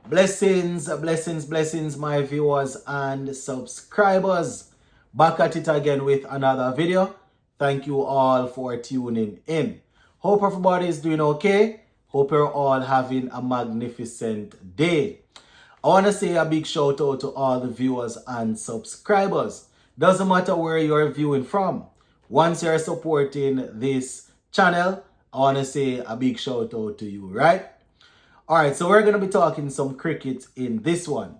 Blessings, blessings, blessings, my viewers and subscribers. Back at it again with another video. Thank you all for tuning in. Hope everybody is doing okay. Hope you're all having a magnificent day. I want to say a big shout out to all the viewers and subscribers. Doesn't matter where you're viewing from. Once you're supporting this channel, I want to say a big shout out to you, right? Alright, so we're going to be talking some cricket in this one.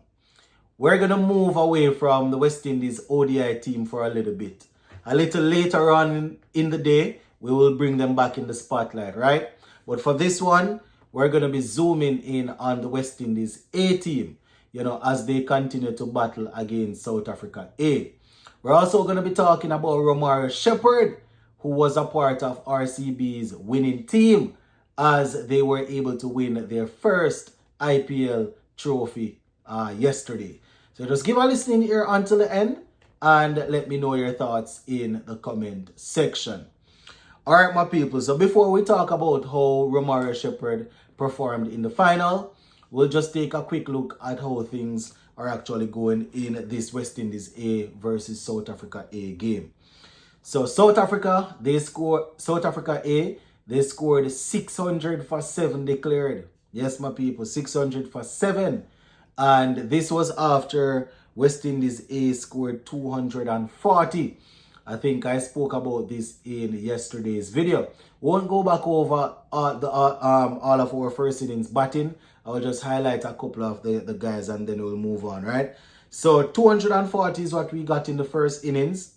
We're going to move away from the West Indies ODI team for a little bit. A little later on in the day, we will bring them back in the spotlight, right? But for this one, we're going to be zooming in on the West Indies A team, as they continue to battle against South Africa A. We're also going to be talking about Romario Shepherd, who was a part of RCB's winning team, as they were able to win their first IPL trophy yesterday. So just give a listening here until the end and let me know your thoughts in the comment section. Alright, my people, so before we talk about how Romario Shepherd performed in the final, we'll just take a quick look at how things are actually going in this West Indies A versus South Africa A game. So South Africa A, they scored 600 for 7 declared. Yes, my people, 600 for 7. And this was after West Indies A scored 240. I think I spoke about this in yesterday's video. Won't go back over all of our first innings batting. I'll just highlight a couple of the guys and then we'll move on, right? So 240 is what we got in the first innings.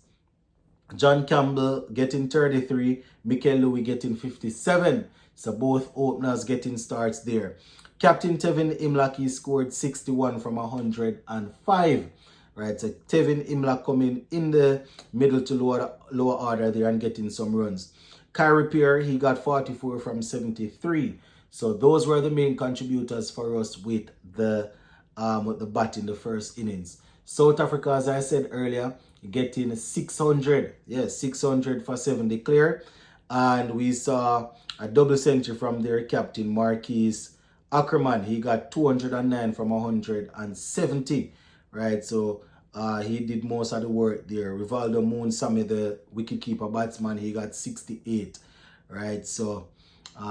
John Campbell getting 33, Mikel Louis getting 57. So both openers getting starts there. Captain Tevin Imlaki scored 61 from 105. Right, so Tevin Imlak coming in the middle to lower order there and getting some runs. Kyrie Pierre, he got 44 from 73. So those were the main contributors for us with the bat in the first innings. South Africa, as I said earlier, getting 600. Yes, 600 for 7 declared. And we saw a double century from their captain, Marquise Ackerman. He got 209 from 170. Right, so he did most of the work there. Rivaldo Moonsamy, the wicketkeeper batsman, he got 68. Right, so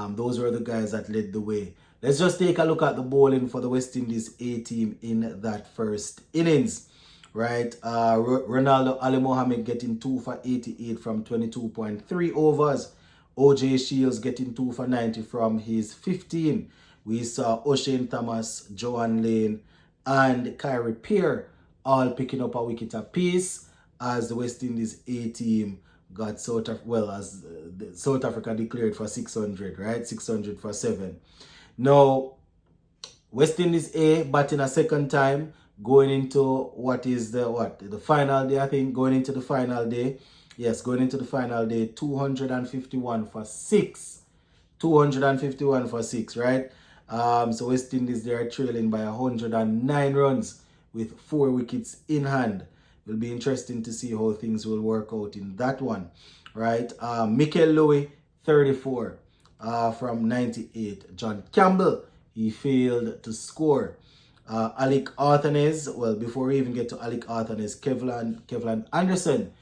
those were the guys that led the way. Let's just take a look at the bowling for the West Indies A team in that first innings. Right, Ronaldo Ali Mohammed getting 2 for 88 from 22.3 overs. OJ Shields getting 2 for 90 from his 15. We saw O'Shane Thomas, Johan Lane, and Kyrie Pierre all picking up a wicket apiece as the West Indies A team got South Africa declared for 600, right? 600 for 7. Now, West Indies A batting a second time, going into what is the final day, I think, going into the final day. Yes, going into the final day, 251 for 6. 251 for 6, right? So West Indies, they are trailing by 109 runs with 4 wickets in hand. It'll be interesting to see how things will work out in that one, right? Mikel Louis, 34 from 98. John Campbell, he failed to score. Alec Arthanes, well, before we even get to Alec Arthanes, Kevlan Anderson,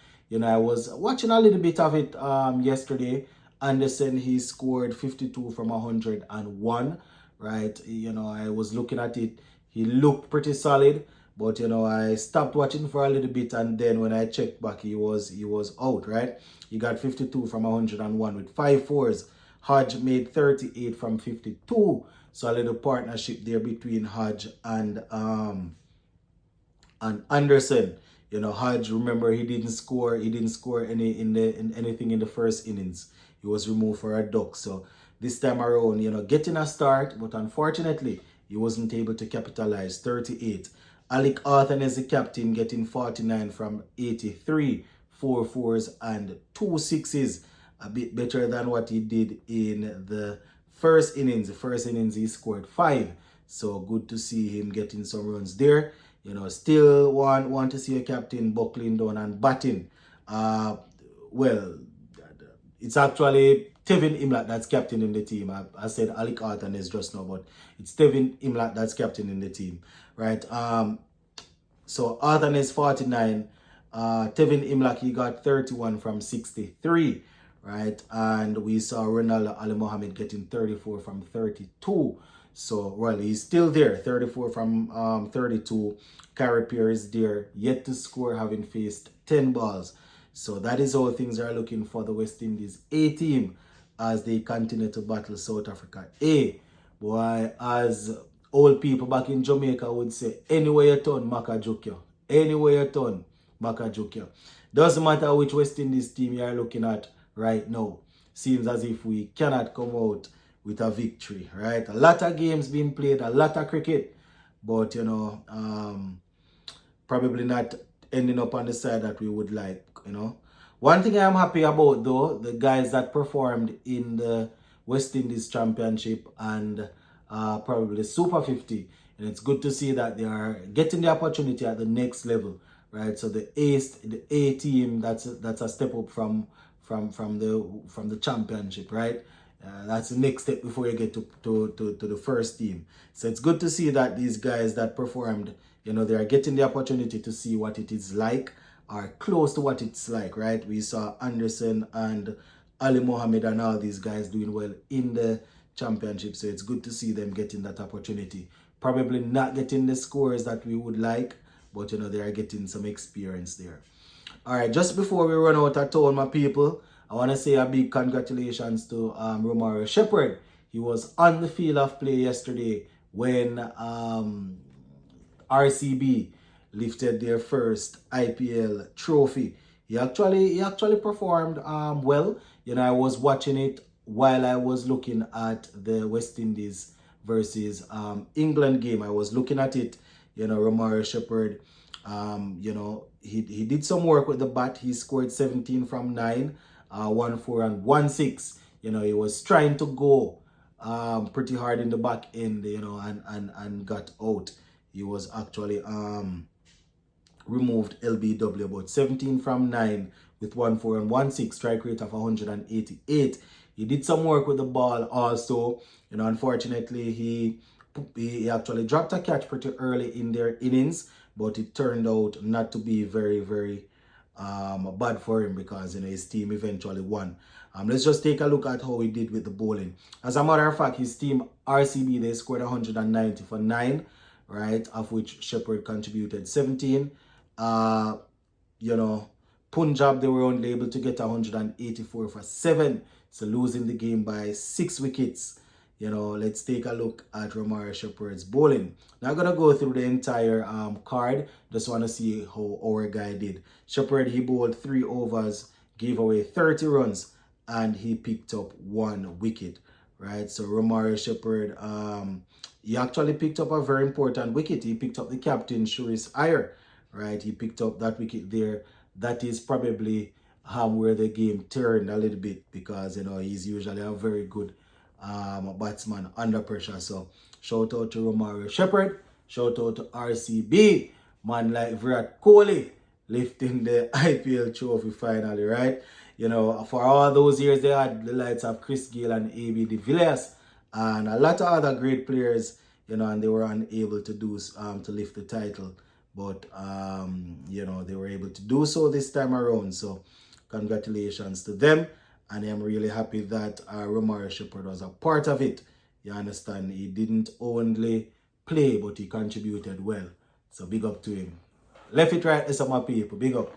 I was watching a little bit of it yesterday. Anderson, he scored 52 from 101. Right, I was looking at it. He looked pretty solid, but I stopped watching for a little bit, and then when I checked back, he was out. Right, he got 52 from 101 with 5 fours. Hodge made 38 from 52. So a little partnership there between Hodge and Anderson. Hodge, remember, he didn't score anything in the first innings. He was removed for a duck. So this time around, getting a start, but unfortunately, he wasn't able to capitalize. 38. Alec Arthur is the captain, getting 49 from 83. 4 fours and 2 sixes. A bit better than what he did in the first innings. The first innings, he scored 5. So good to see him getting some runs there. Still want to see a captain buckling down and batting. Well, it's actually Tevin Imlat that's captain in the team. I said Alec Arthur is just now, but it's Tevin Imlat that's captain in the team, right? So Arthur is 49. Tevin Imlak, he got 31 from 63, right? And we saw Ronaldo Ali Mohammed getting 34 from 32. So, well, he's still there, 34 from 32. Carripier is there, yet to score, having faced 10 balls. So that is how things are looking for the West Indies A team as they continue to battle South Africa A. Boy, as old people back in Jamaica would say, anywhere you turn, Makajukyo. Anywhere you turn, Makajukyo. Doesn't matter which West Indies team you are looking at right now. Seems as if we cannot come out with a victory, right? A lot of games being played, a lot of cricket, but you know, probably not ending up on the side that we would like, you know. One thing I'm happy about though, the guys that performed in the West Indies Championship and probably Super 50, and it's good to see that they are getting the opportunity at the next level, right? So the A team, that's a step up from the championship, right? That's the next step before you get to the first team. So it's good to see that these guys that performed, you know, they are getting the opportunity to see what it is like, or close to what it's like, right? We saw Anderson and Ali Mohammed and all these guys doing well in the championship. So it's good to see them getting that opportunity. Probably not getting the scores that we would like, but you know, they are getting some experience there. All right, just before we run out of time, my people, I want to say a big congratulations to Romario Shepherd. He was on the field of play yesterday when RCB lifted their first IPL trophy. He actually performed well. You know, I was watching it while I was looking at the West Indies versus England game. I was looking at it. You know, Romario Shepherd, you know, he did some work with the bat. He scored 17 from 9, 1-4 and 1-6. You know, he was trying to go pretty hard in the back end, you know, and got out. He was actually removed LBW, about 17 from 9 with 1-4 and 1-6, strike rate of 188. He did some work with the ball also. You know, unfortunately, he actually dropped a catch pretty early in their innings, but it turned out not to be very, very bad for him because, you know, his team eventually won. Let's just take a look at how he did with the bowling. As a matter of fact, his team RCB, they scored 190 for 9, right, of which Shepherd contributed 17. You know, Punjab, they were only able to get 184 for 7, so losing the game by 6 wickets. You know, let's take a look at Romario Shepherd's bowling. Now I'm going to go through the entire card. Just want to see how our guy did. Shepherd, he bowled 3 overs, gave away 30 runs, and he picked up 1 wicket, right? So Romario Shepherd, he actually picked up a very important wicket. He picked up the captain, Shuris Iyer, right? He picked up that wicket there. That is probably where the game turned a little bit because, you know, he's usually a very good batsman under pressure. So shout out to Romario Shepherd, shout out to RCB, man like Virat Kohli lifting the IPL trophy finally, right? You know, for all those years they had the likes of Chris Gayle and AB de Villiers and a lot of other great players, you know, and they were unable to do to lift the title, but you know, they were able to do so this time around. So congratulations to them. And I'm really happy that Romario Shepherd was a part of it. You understand? He didn't only play, but he contributed well. So big up to him. Left it right, it's my people. Big up.